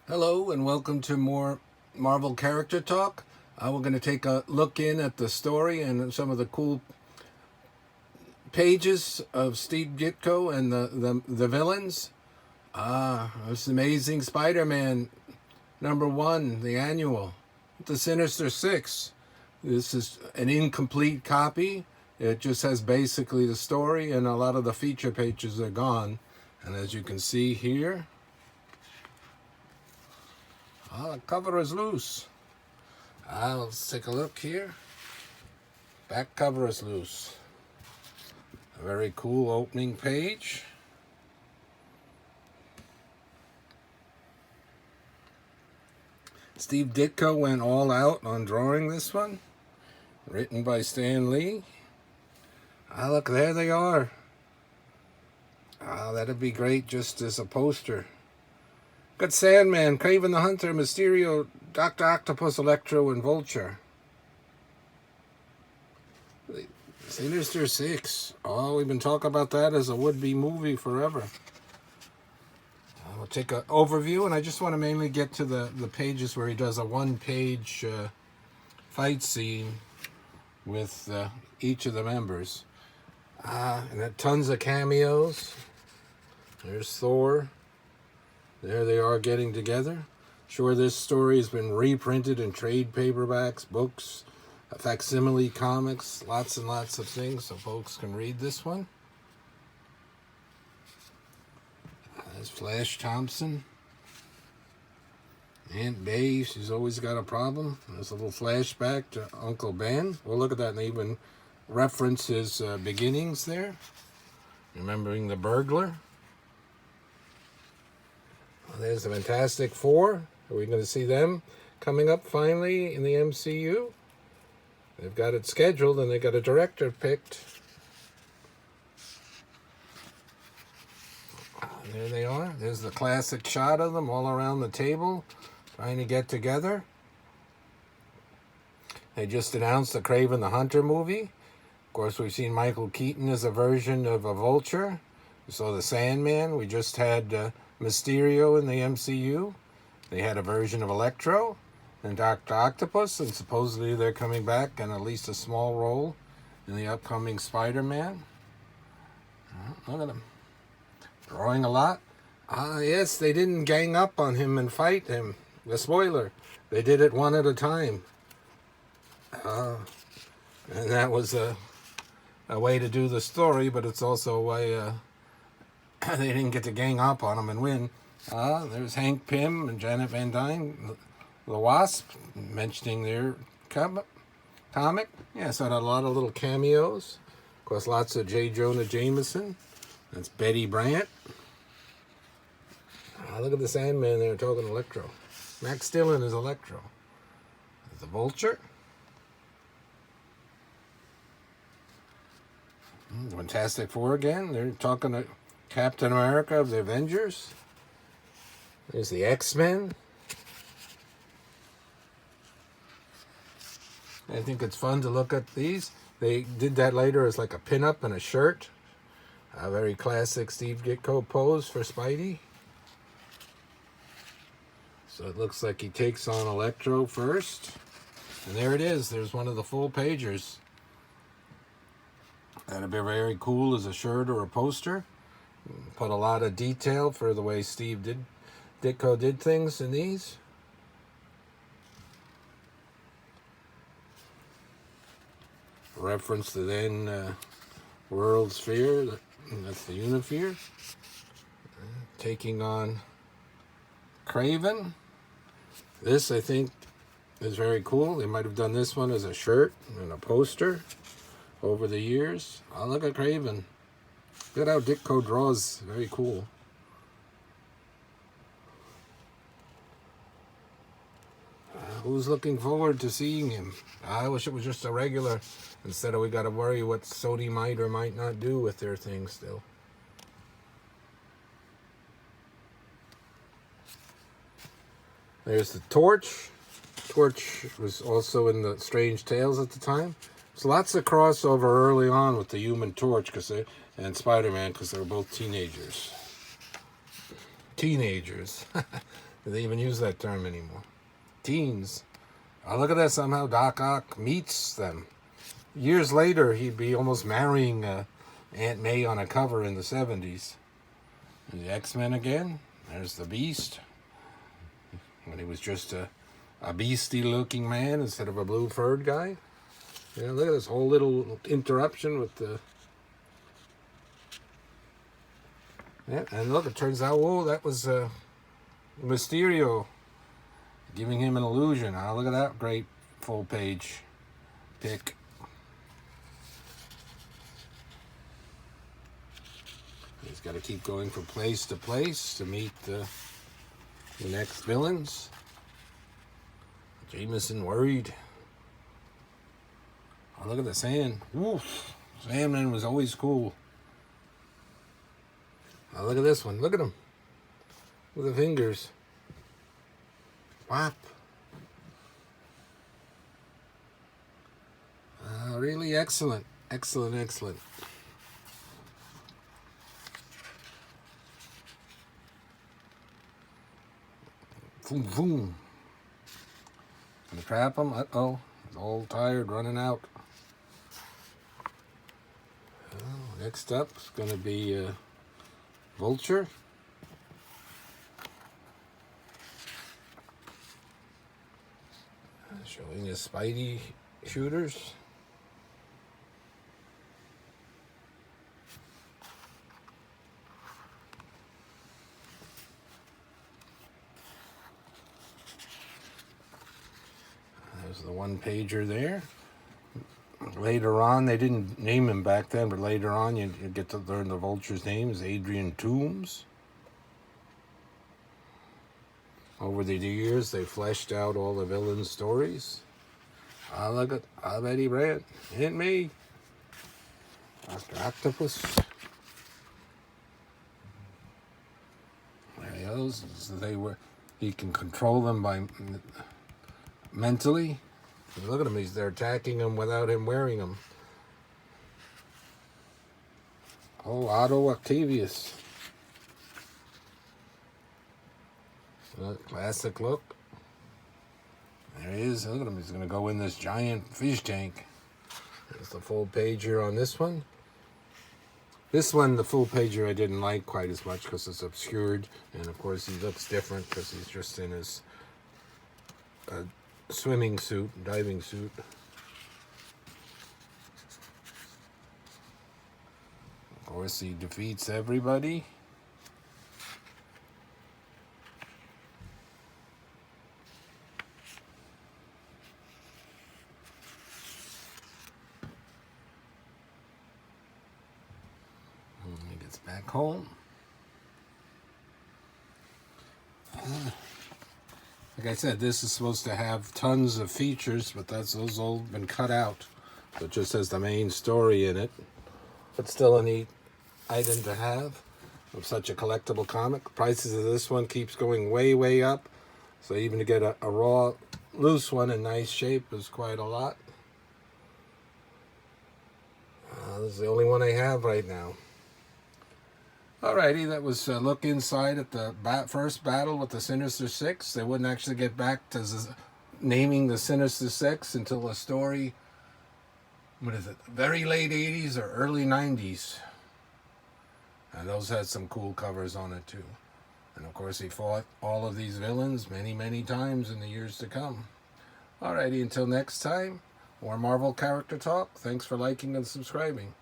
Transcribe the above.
Hello and welcome to more Marvel Character Talk. We're going to take a look in at the story and some of the cool pages of Steve Ditko and the villains. This Amazing Spider-Man #1, the annual, the Sinister Six. This is an incomplete copy. It just has basically the story, and a lot of the feature pages are gone. And as you can see here, the cover is loose. Let's take a look here. Back cover is loose. A very cool opening page. Steve Ditko went all out on drawing this one. Written by Stan Lee. Look, there they are. That'd be great just as a poster. Got Sandman, Kraven the Hunter, Mysterio, Doctor Octopus, Electro, and Vulture. Sinister Six. We've been talking about that as a would-be movie forever. We'll take an overview, and I just want to mainly get to the pages where he does a one-page fight scene with each of the members. And tons of cameos. There's Thor. There they are getting together. Sure, this story has been reprinted in trade paperbacks, books, facsimile comics, lots and lots of things, so folks can read this one. There's Flash Thompson. Aunt May, she's always got a problem. There's a little flashback to Uncle Ben. Well, look at that, and they even reference his beginnings there. Remembering the burglar. There's the Fantastic Four. Are we going to see them coming up finally in the MCU? They've got it scheduled and they got a director picked. And there they are. There's the classic shot of them all around the table trying to get together. They just announced the Kraven the Hunter movie. Of course, we've seen Michael Keaton as a version of a Vulture. We saw the Sandman. We just had Mysterio in the MCU. They had a version of Electro and Doctor Octopus, and supposedly they're coming back in at least a small role in the upcoming Spider-Man. Look at them. Drawing a lot. Yes, they didn't gang up on him and fight him. The spoiler. They did it one at a time. And that was a way to do the story, but it's also a way they didn't get to gang up on him and win. There's Hank Pym and Janet Van Dyne, the Wasp, mentioning their comic. Yeah, so it had a lot of little cameos. Of course, lots of J. Jonah Jameson. That's Betty Brant. Look at the Sandman there talking Electro. Max Dillon is Electro. There's the Vulture. Fantastic Four again. They're talking to Captain America of the Avengers. There's the X-Men. I think it's fun to look at these. They did that later as like a pin-up and a shirt. A very classic Steve Ditko pose for Spidey. So it looks like he takes on Electro first. And there it is. There's one of the full pagers. That'd be very cool as a shirt or a poster. Put a lot of detail for the way Steve Ditko did things in these. Reference to then World's Fear. That's the Unifear. Taking on Kraven. This, I think, is very cool. They might have done this one as a shirt and a poster over the years. Look at Kraven. Look at how Ditko draws. Very cool. Who's looking forward to seeing him? I wish it was just a regular, instead of we got to worry what Sony might or might not do with their things still. There's the Torch. Torch was also in the Strange Tales at the time. There's lots of crossover early on with the Human Torch and Spider-Man because they were both teenagers. Do they even use that term anymore? Teens. Oh, look at that. Somehow Doc Ock meets them. Years later, he'd be almost marrying Aunt May on a cover in the 70s. And the X-Men again. There's the Beast. When he was just a beastie-looking man instead of a blue-furred guy. Yeah, look at this whole little interruption with the... Yeah, and look, it turns out, whoa, that was Mysterio giving him an illusion. Oh, look at that great full-page pick. He's got to keep going from place to place to meet the next villains. Jameson worried. Oh, look at the Sand. Woof. Sandman was always cool. Oh, look at this one. Look at him. With the fingers. Whap. Really excellent. Excellent, excellent. Boom, boom. Gonna trap him. Uh-oh. He's all tired, running out. Next up is going to be Vulture. Showing his Spidey shooters. There's the one-pager there. Later on, they didn't name him back then, but later on you get to learn the Vulture's name is Adrian Toomes. Over the years, they fleshed out all the villains' stories. Look at Betty Brant. Hit me. Doctor Octopus. There he goes. So he can control them by mentally. Look at him, they're attacking him without him wearing them. Oh, Otto Octavius. Classic look. There he is. Look at him, he's going to go in this giant fish tank. There's the full pager on this one. This one, the full pager, I didn't like quite as much because it's obscured. And of course, he looks different because he's just in his swimming suit, diving suit. Of course, he defeats everybody. And he gets back home. Like I said, this is supposed to have tons of features, but those all been cut out. So it just has the main story in it. But still a neat item to have of such a collectible comic. Prices of this one keeps going way, way up. So even to get a raw, loose one in nice shape is quite a lot. This is the only one I have right now. Alrighty, that was a look inside at the first battle with the Sinister Six. They wouldn't actually get back to naming the Sinister Six until a story, what is it, very late 80s or early 90s. And those had some cool covers on it too. And of course he fought all of these villains many, many times in the years to come. Alrighty, until next time, more Marvel character talk. Thanks for liking and subscribing.